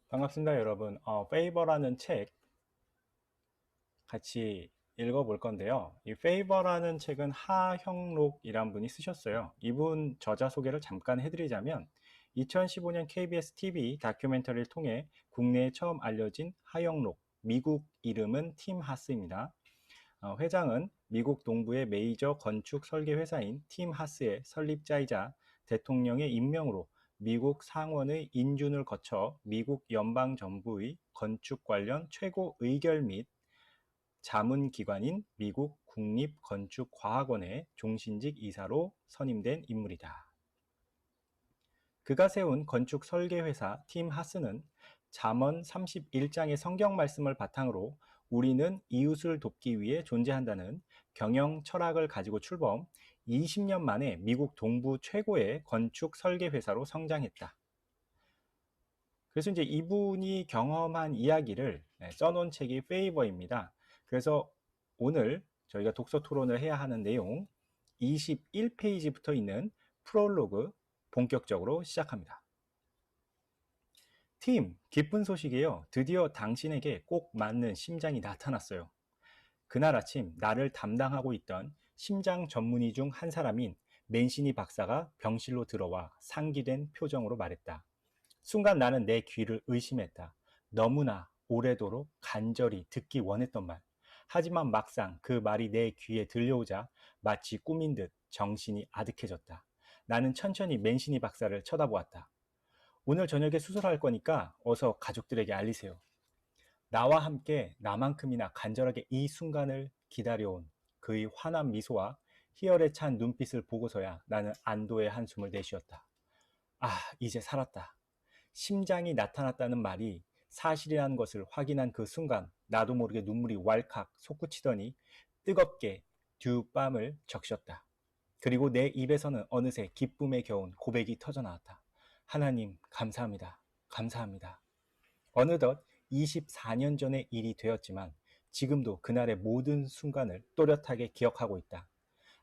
반갑습니다, 여러분. 페이버라는 책 같이 읽어볼 건데요. 이 페이버라는 책은 하형록이란 분이 쓰셨어요. 이분 저자 소개를 잠깐 해드리자면 2015년 KBS TV 다큐멘터리를 통해 국내에 처음 알려진 하형록, 미국 이름은 팀 하스입니다. 회장은 미국 동부의 메이저 건축 설계 회사인 팀 하스의 설립자이자 대통령의 임명으로 미국 상원의 인준을 거쳐 미국 연방정부의 건축 관련 최고 의결 및 자문기관인 미국 국립건축과학원의 종신직 이사로 선임된 인물이다. 그가 세운 건축 설계회사 팀 하스는 잠언 31장의 성경 말씀을 바탕으로 우리는 이웃을 돕기 위해 존재한다는 경영 철학을 가지고 출범, 20년 만에 미국 동부 최고의 건축 설계회사로 성장했다. 그래서 이제 이분이 경험한 이야기를 써놓은 책이 페이버입니다. 그래서 오늘 저희가 독서 토론을 해야 하는 내용 21페이지부터 있는 프롤로그 본격적으로 시작합니다. 팀, 기쁜 소식이에요. 드디어 당신에게 꼭 맞는 심장이 나타났어요. 그날 아침 나를 담당하고 있던 심장 전문의 중 한 사람인 맨시니 박사가 병실로 들어와 상기된 표정으로 말했다. 순간 나는 내 귀를 의심했다. 너무나 오래도록 간절히 듣기 원했던 말. 하지만 막상 그 말이 내 귀에 들려오자 마치 꿈인 듯 정신이 아득해졌다. 나는 천천히 맨시니 박사를 쳐다보았다. 오늘 저녁에 수술할 거니까 어서 가족들에게 알리세요. 나와 함께 나만큼이나 간절하게 이 순간을 기다려온 그의 환한 미소와 희열에 찬 눈빛을 보고서야 나는 안도의 한숨을 내쉬었다. 아, 이제 살았다. 심장이 나타났다는 말이 사실이라는 것을 확인한 그 순간 나도 모르게 눈물이 왈칵 솟구치더니 뜨겁게 두 뺨을 적셨다. 그리고 내 입에서는 어느새 기쁨에 겨운 고백이 터져나왔다. 하나님 감사합니다. 감사합니다. 어느덧 24년 전의 일이 되었지만 지금도 그날의 모든 순간을 또렷하게 기억하고 있다.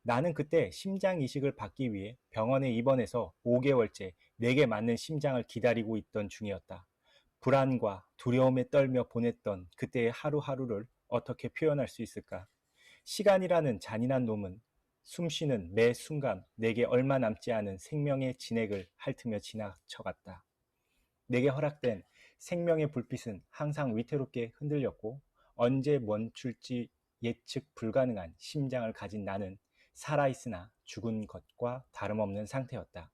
나는 그때 심장 이식을 받기 위해 병원에 입원해서 5개월째 내게 맞는 심장을 기다리고 있던 중이었다. 불안과 두려움에 떨며 보냈던 그때의 하루하루를 어떻게 표현할 수 있을까? 시간이라는 잔인한 놈은 숨쉬는 매 순간 내게 얼마 남지 않은 생명의 진액을 핥으며 지나쳐갔다. 내게 허락된 생명의 불빛은 항상 위태롭게 흔들렸고 언제 멈출지 예측 불가능한 심장을 가진 나는 살아있으나 죽은 것과 다름없는 상태였다.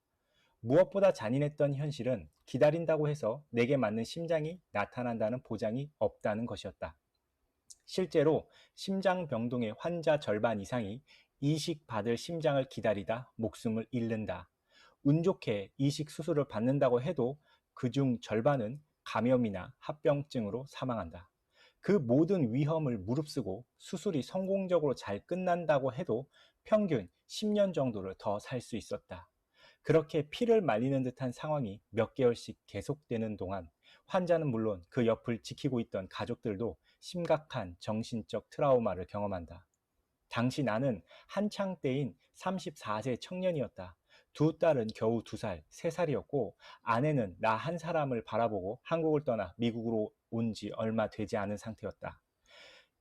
무엇보다 잔인했던 현실은 기다린다고 해서 내게 맞는 심장이 나타난다는 보장이 없다는 것이었다. 실제로 심장병동의 환자 절반 이상이 이식받을 심장을 기다리다 목숨을 잃는다. 운 좋게 이식 수술을 받는다고 해도 그중 절반은 감염이나 합병증으로 사망한다. 그 모든 위험을 무릅쓰고 수술이 성공적으로 잘 끝난다고 해도 평균 10년 정도를 더 살 수 있었다. 그렇게 피를 말리는 듯한 상황이 몇 개월씩 계속되는 동안 환자는 물론 그 옆을 지키고 있던 가족들도 심각한 정신적 트라우마를 경험한다. 당시 나는 한창 때인 34세 청년이었다. 두 딸은 겨우 2살, 3살이었고 아내는 나 한 사람을 바라보고 한국을 떠나 미국으로 온 지 얼마 되지 않은 상태였다.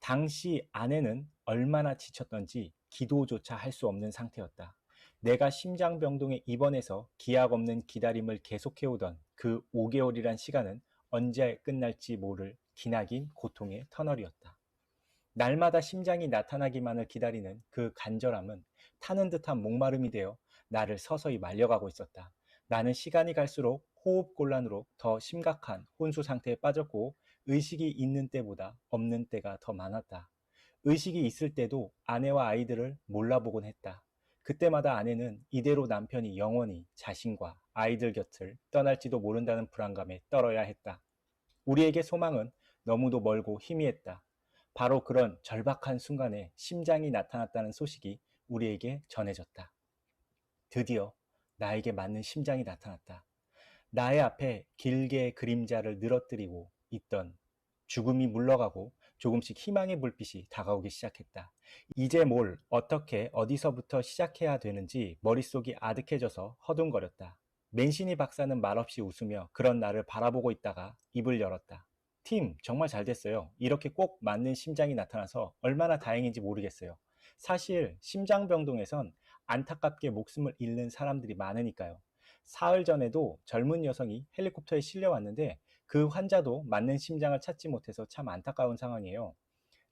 당시 아내는 얼마나 지쳤던지 기도조차 할 수 없는 상태였다. 내가 심장병동에 입원해서 기약 없는 기다림을 계속해오던 그 5개월이란 시간은 언제 끝날지 모를 기나긴 고통의 터널이었다. 날마다 심장이 나타나기만을 기다리는 그 간절함은 타는 듯한 목마름이 되어 나를 서서히 말려가고 있었다. 나는 시간이 갈수록 호흡곤란으로 더 심각한 혼수 상태에 빠졌고 의식이 있는 때보다 없는 때가 더 많았다. 의식이 있을 때도 아내와 아이들을 몰라보곤 했다. 그때마다 아내는 이대로 남편이 영원히 자신과 아이들 곁을 떠날지도 모른다는 불안감에 떨어야 했다. 우리에게 소망은 너무도 멀고 희미했다. 바로 그런 절박한 순간에 심장이 나타났다는 소식이 우리에게 전해졌다. 드디어 나에게 맞는 심장이 나타났다. 나의 앞에 길게 그림자를 늘어뜨리고 있던 죽음이 물러가고 조금씩 희망의 불빛이 다가오기 시작했다. 이제 어떻게, 어디서부터 시작해야 되는지 머릿속이 아득해져서 허둥거렸다. 맨시니 박사는 말없이 웃으며 그런 나를 바라보고 있다가 입을 열었다. 팀, 정말 잘 됐어요. 이렇게 꼭 맞는 심장이 나타나서 얼마나 다행인지 모르겠어요. 사실 심장병동에선 안타깝게 목숨을 잃는 사람들이 많으니까요. 사흘 전에도 젊은 여성이 헬리콥터에 실려왔는데 그 환자도 맞는 심장을 찾지 못해서 참 안타까운 상황이에요.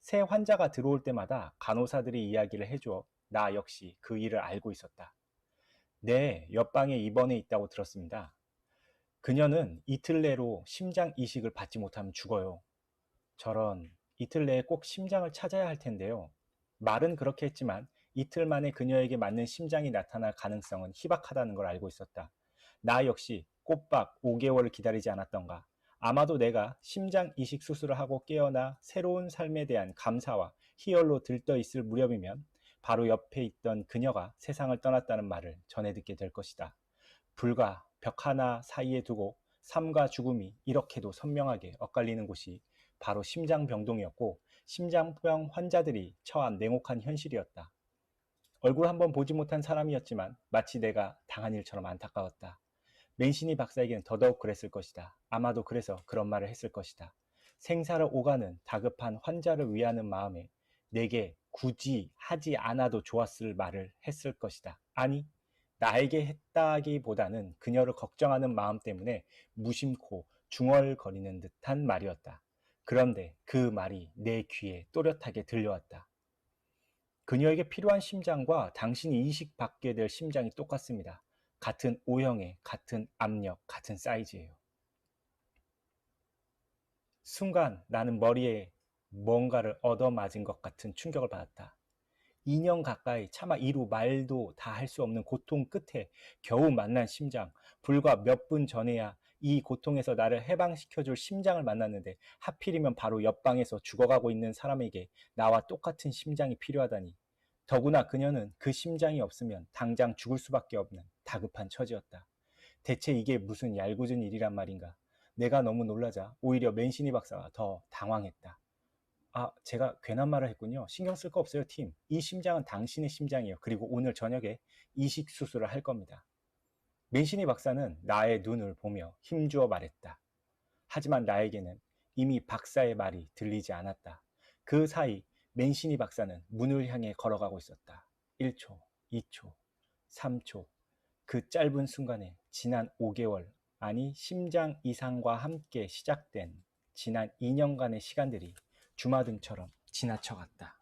새 환자가 들어올 때마다 간호사들이 이야기를 해줘 나 역시 그 일을 알고 있었다. 네, 옆방에 입원해 있다고 들었습니다. 그녀는 이틀 내로 심장 이식을 받지 못하면 죽어요. 저런, 이틀 내에 꼭 심장을 찾아야 할 텐데요. 말은 그렇게 했지만 이틀 만에 그녀에게 맞는 심장이 나타날 가능성은 희박하다는 걸 알고 있었다. 나 역시 꼬박 5개월을 기다리지 않았던가. 아마도 내가 심장 이식 수술을 하고 깨어나 새로운 삶에 대한 감사와 희열로 들떠 있을 무렵이면 바로 옆에 있던 그녀가 세상을 떠났다는 말을 전해 듣게 될 것이다. 불과 벽 하나 사이에 두고 삶과 죽음이 이렇게도 선명하게 엇갈리는 곳이 바로 심장병동이었고 심장병 환자들이 처한 냉혹한 현실이었다. 얼굴 한번 보지 못한 사람이었지만 마치 내가 당한 일처럼 안타까웠다. 맨시니 박사에게는 더더욱 그랬을 것이다. 아마도 그래서 그런 말을 했을 것이다. 생사를 오가는 다급한 환자를 위하는 마음에 내게 굳이 하지 않아도 좋았을 말을 했을 것이다. 아니, 나에게 했다기보다는 그녀를 걱정하는 마음 때문에 무심코 중얼거리는 듯한 말이었다. 그런데 그 말이 내 귀에 또렷하게 들려왔다. 그녀에게 필요한 심장과 당신이 이식받게 될 심장이 똑같습니다. 같은 O형에 같은 압력, 같은 사이즈예요. 순간 나는 머리에 뭔가를 얻어맞은 것 같은 충격을 받았다. 2년 가까이 차마 이루 말도 다 할 수 없는 고통 끝에 겨우 만난 심장. 불과 몇 분 전에야 이 고통에서 나를 해방시켜줄 심장을 만났는데 하필이면 바로 옆방에서 죽어가고 있는 사람에게 나와 똑같은 심장이 필요하다니. 더구나 그녀는 그 심장이 없으면 당장 죽을 수밖에 없는 다급한 처지였다. 대체 이게 무슨 얄궂은 일이란 말인가. 내가 너무 놀라자 오히려 맨시니 박사가 더 당황했다. 아, 제가 괜한 말을 했군요. 신경 쓸 거 없어요, 팀. 이 심장은 당신의 심장이에요. 그리고 오늘 저녁에 이식 수술을 할 겁니다. 맨시니 박사는 나의 눈을 보며 힘주어 말했다. 하지만 나에게는 이미 박사의 말이 들리지 않았다. 그 사이 맨시니 박사는 문을 향해 걸어가고 있었다. 1초, 2초, 3초. 그 짧은 순간에 지난 5개월, 아니 심장 이상과 함께 시작된 지난 2년간의 시간들이 주마등처럼 지나쳐갔다.